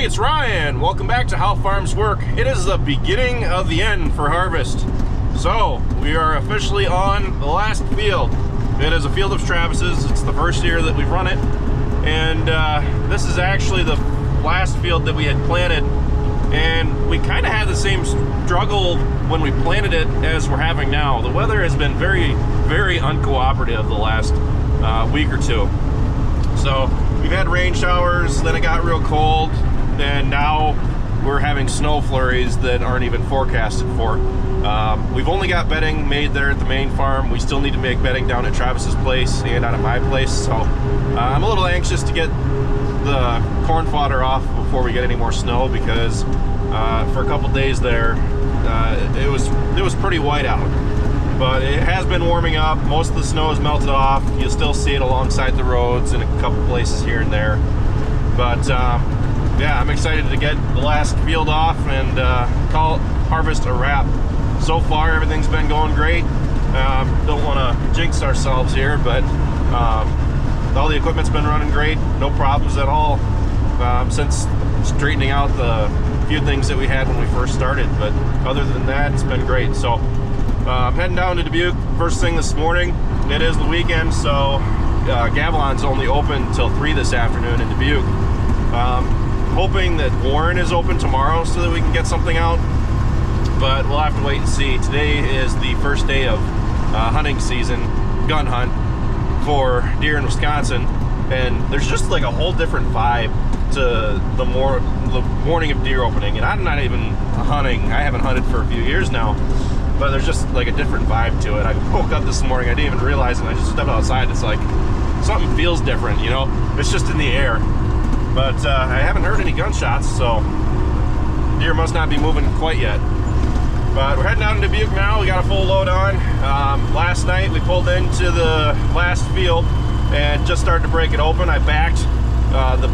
Hey, it's Ryan. Welcome back to How Farms Work. It is the beginning of the end for harvest. So, we are officially on the last field. It is a field of Travis's. It's the first year that we've run it. And this is actually the last field that we had planted. And we kind of had the same struggle when we planted it as we're having now. The weather has been very, very uncooperative the last week or two. So, we've had rain showers, then it got real cold, and now we're having snow flurries that aren't even forecasted for. We've only got bedding made there at the main farm. We still need to make bedding down at Travis's place and out at my place. So I'm a little anxious to get the corn fodder off before we get any more snow, because for a couple days there, it was pretty white out. But it has been warming up. Most of the snow has melted off. You still see it alongside the roads in a couple places here and there. But yeah, I'm excited to get the last field off and call harvest a wrap. So far, everything's been going great. Don't want to jinx ourselves here, but all the equipment's been running great. No problems at all since straightening out the few things that we had when we first started. But other than that, it's been great. So I'm heading down to Dubuque first thing this morning. It is the weekend, so Gavilan's only open till 3 this afternoon in Dubuque. Hoping that Warren is open tomorrow so that we can get something out, but we'll have to wait and see. Today is the first day of hunting season, gun hunt, for deer in Wisconsin, and there's just like a whole different vibe to the morning of deer opening. And I'm not even hunting. I haven't hunted for a few years now, but there's just like a different vibe to it. I woke up this morning, I didn't even realize it. I just stepped outside. It's like something feels different, you know? It's just in the air. But I haven't heard any gunshots, so deer must not be moving quite yet. But we're heading out to Dubuque now. We got a full load on. Last night we pulled into the last field and just started to break it open. I backed the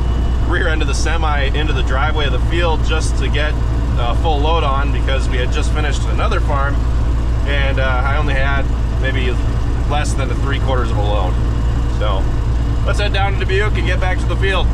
rear end of the semi into the driveway of the field just to get a full load on, because we had just finished another farm and I only had maybe less than 3/4 of a load. So let's head down to Dubuque and get back to the field.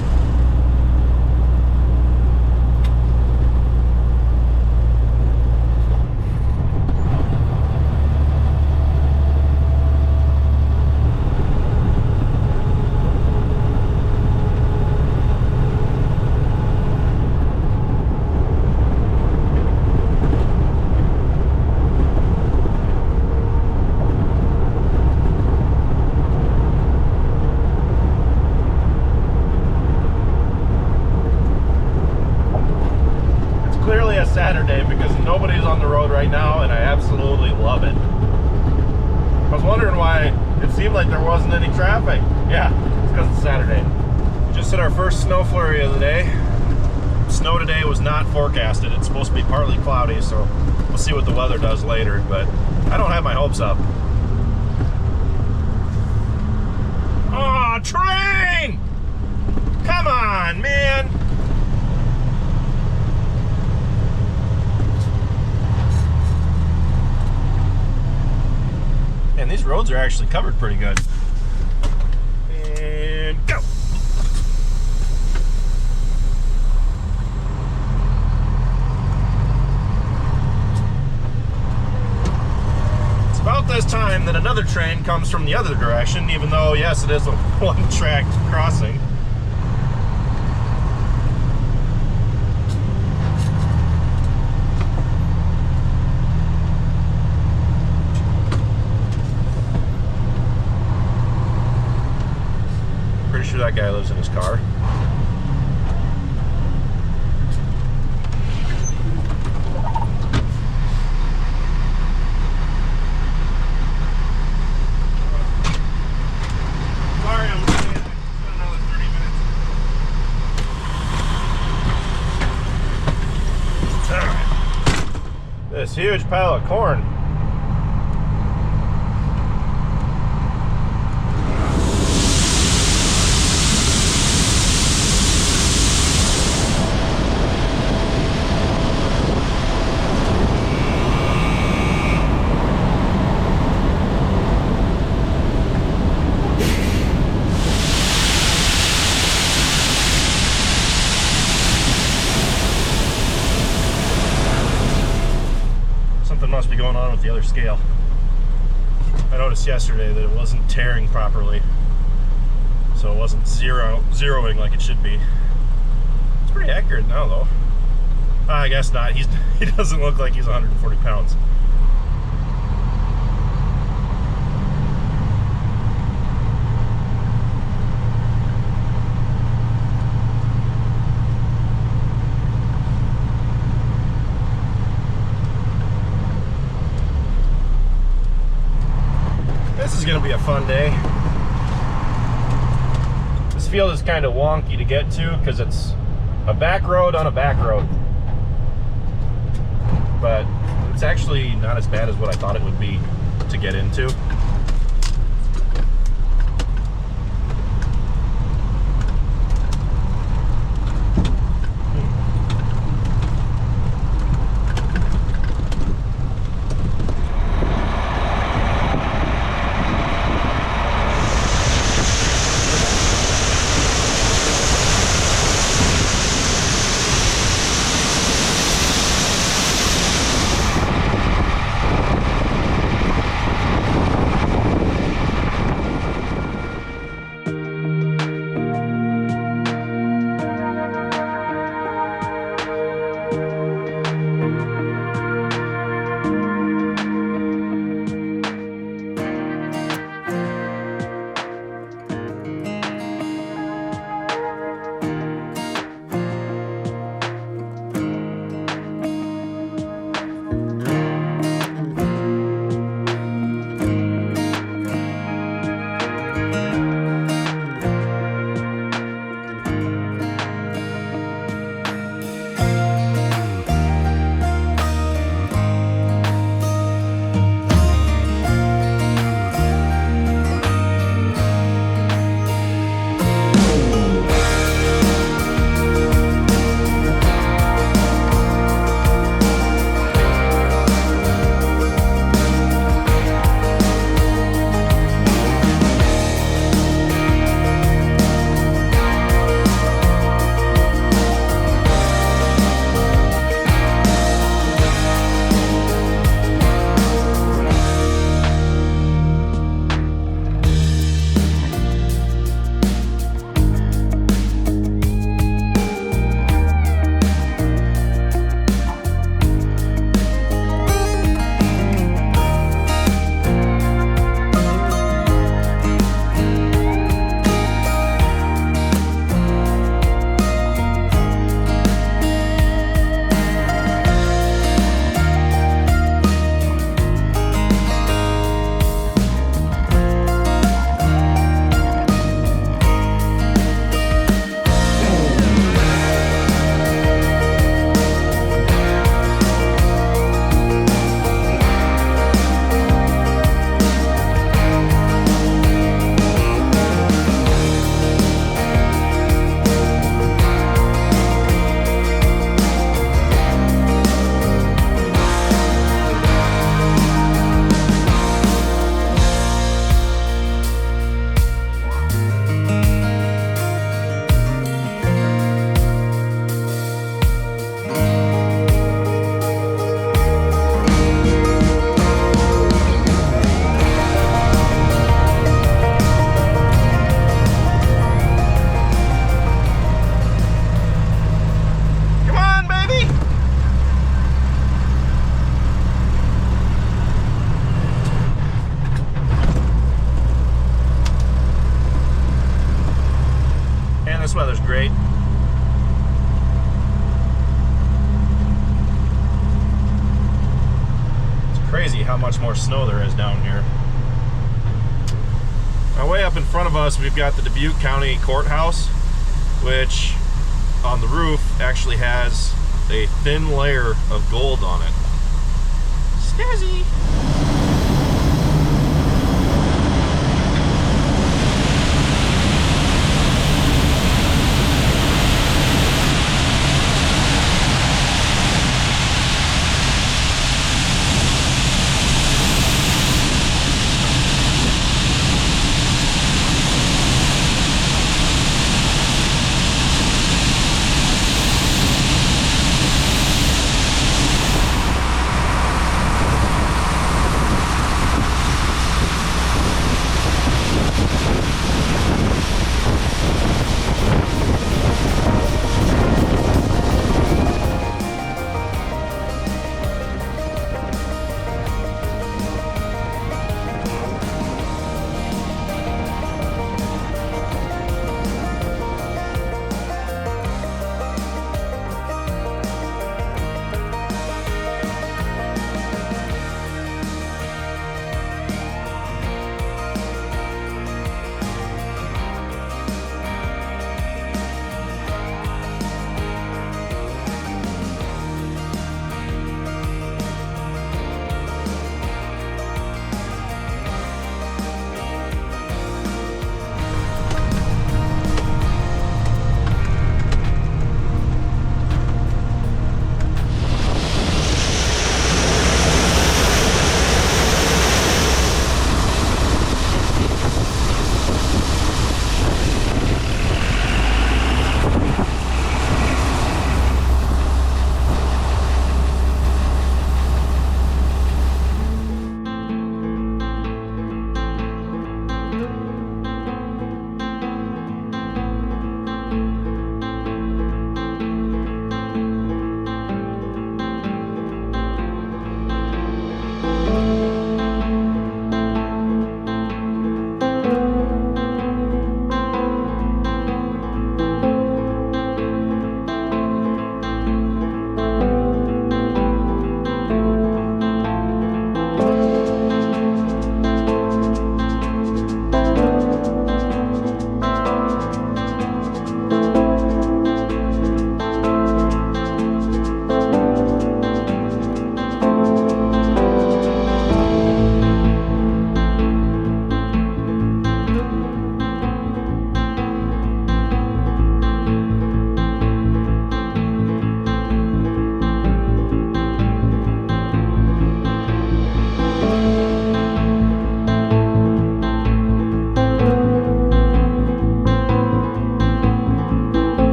Saturday because nobody's on the road right now, and I absolutely love it. I was wondering why it seemed like there wasn't any traffic. Yeah, it's because it's Saturday. Just hit our first snow flurry of the day. Snow today was not forecasted. It's supposed to be partly cloudy, so we'll see what the weather does later, but I don't have my hopes up. Oh, train! Come on, man! And these roads are actually covered pretty good. And go! It's about this time that another train comes from the other direction, even though, yes, it is a one-tracked crossing. That guy lives in his car. Sorry, I'm going to spend another 30 minutes. All right. This huge pile of corn. something must be going on with the other scale. I noticed yesterday that it wasn't tearing properly, so it wasn't zeroing like it should be. It's pretty accurate now, though. I guess not. He doesn't look like he's 140 pounds. This is going to be a fun day. This field is kind of wonky to get to because it's a back road on a back road. But it's actually not as bad as what I thought it would be to get into. weather's great. It's crazy how much more snow there is down here. Now, way up in front of us, we've got the Dubuque County Courthouse, which on the roof actually has a thin layer of gold on it. Snazzy!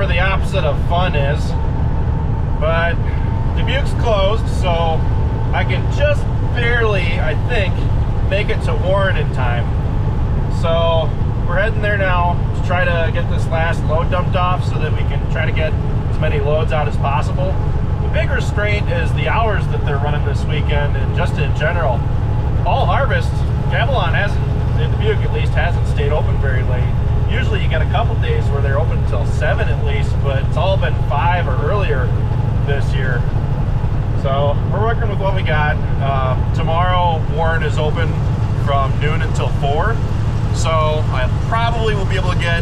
whatever the opposite of fun is. But Dubuque's closed, so I can just barely, I think, make it to Warren in time. So we're heading there now to try to get this last load dumped off so that we can try to get as many loads out as possible. The big restraint is the hours that they're running this weekend, and just in general. All harvest, Gavilon hasn't, in Dubuque at least, hasn't stayed open very late. Usually you get a couple days where they're open until 7 at least, but it's all been 5 or earlier this year. So we're working with what we got. Tomorrow Warren is open from noon until 4. So I probably will be able to get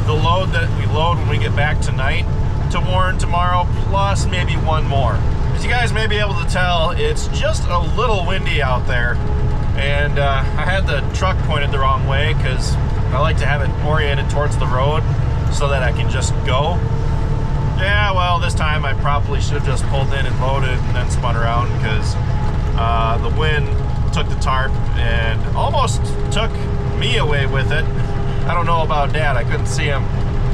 the load that we load when we get back tonight to Warren tomorrow, plus maybe one more. As you guys may be able to tell, it's just a little windy out there. And I had the truck pointed the wrong way because I like to have it oriented towards the road so that I can just go. Yeah, well, this time I probably should have just pulled in and loaded and then spun around because the wind took the tarp and almost took me away with it. I don't know about Dad, I couldn't see him,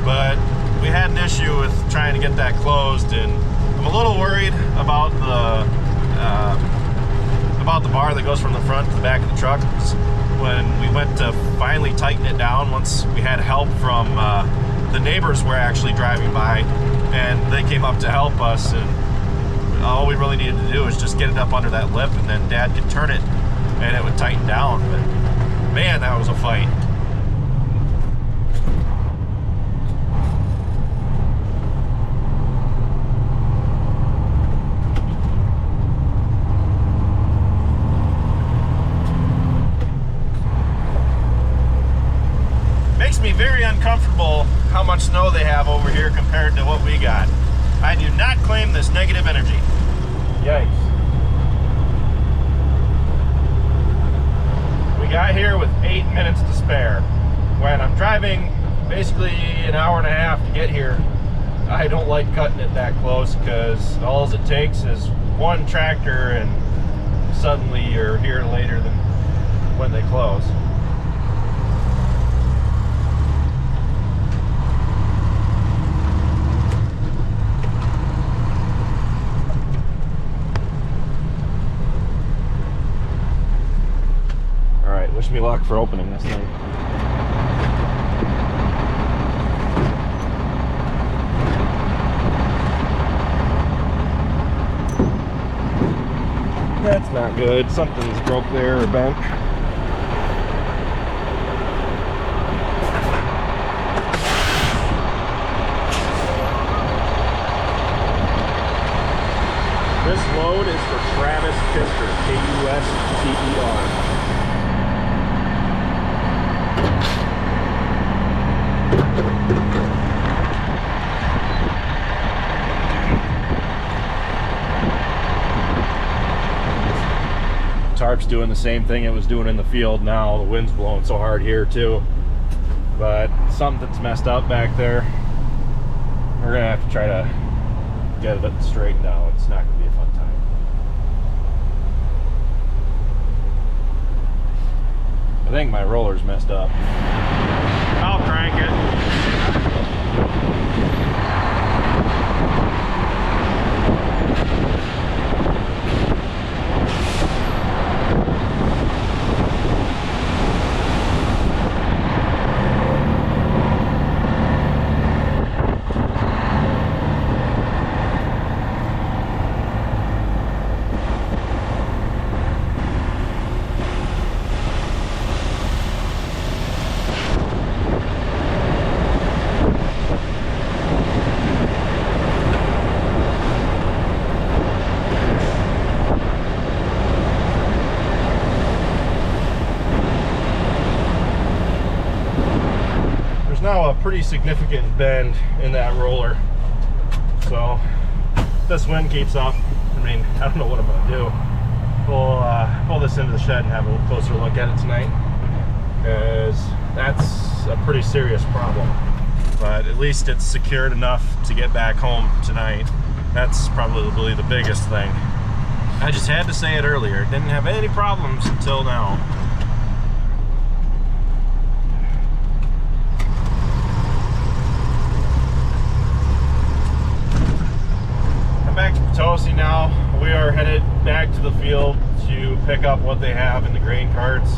but we had an issue with trying to get that closed, and I'm a little worried about the bar that goes from the front to the back of the truck. When we went to finally tighten it down, once we had help from the neighbors were actually driving by, and they came up to help us, and all we really needed to do was just get it up under that lip, and then Dad could turn it and it would tighten down. But man, that was a fight. Makes me very uncomfortable how much snow they have over here compared to what we got. I do not claim this negative energy. Yikes. We got here with 8 minutes to spare. When I'm driving basically an hour and a half to get here, I don't like cutting it that close because all it takes is one tractor and suddenly you're here later than when they close. Wish me luck for opening this thing. That's not good. Something's broke there or bent. This load is for Travis Kuster, Kuster. Tarp's doing the same thing it was doing in the field now. The wind's blowing so hard here too. But something's messed up back there. We're gonna have to try to get it straightened out. It's not gonna be a fun time. I think my roller's messed up. I'll crank it. Now a pretty significant bend in that roller, so if this wind keeps up, I mean, I don't know what I'm gonna do. We'll pull this into the shed and have a little closer look at it tonight, because that's a pretty serious problem. But at least it's secured enough to get back home tonight. That's probably the biggest thing. I just had to say it earlier. Didn't have any problems until now. pick up what they have in the grain carts.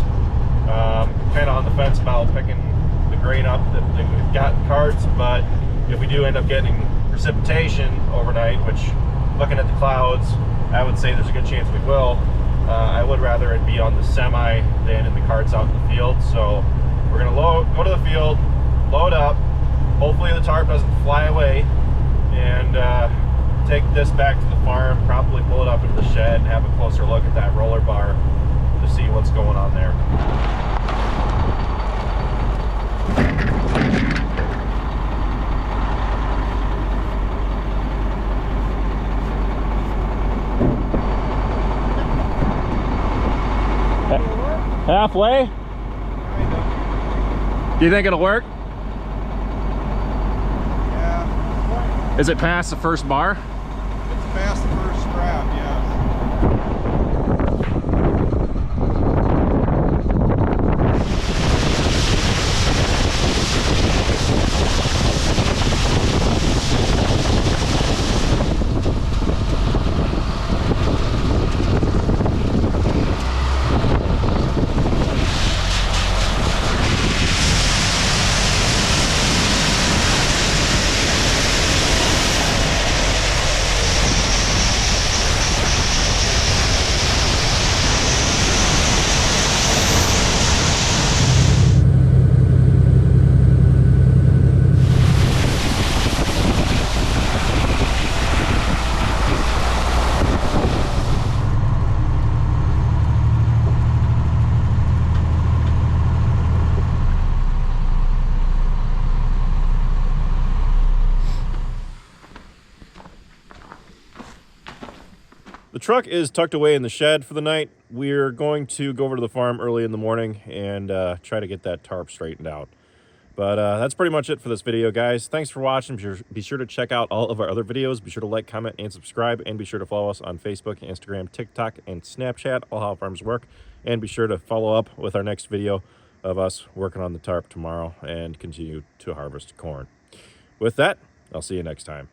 Kind of on the fence about picking the grain up that we've got in carts, but if we do end up getting precipitation overnight, which looking at the clouds, I would say there's a good chance we will. I would rather it be on the semi than in the carts out in the field. So we're gonna go to the field, load up. Hopefully the tarp doesn't fly away, and take this back to the farm, probably pull it up into the shed and have a closer look at that roller bar to see what's going on there. Halfway? Do you think it'll work? Yeah. Is it past the first bar? It's past the first strap, yes. The truck is tucked away in the shed for the night. We're going to go over to the farm early in the morning and try to get that tarp straightened out. But that's pretty much it for this video, guys. Thanks for watching. Be sure to check out all of our other videos. Be sure to like, comment, and subscribe. And be sure to follow us on Facebook, Instagram, TikTok, and Snapchat, all how farms work. And be sure to follow up with our next video of us working on the tarp tomorrow and continue to harvest corn. With that, I'll see you next time.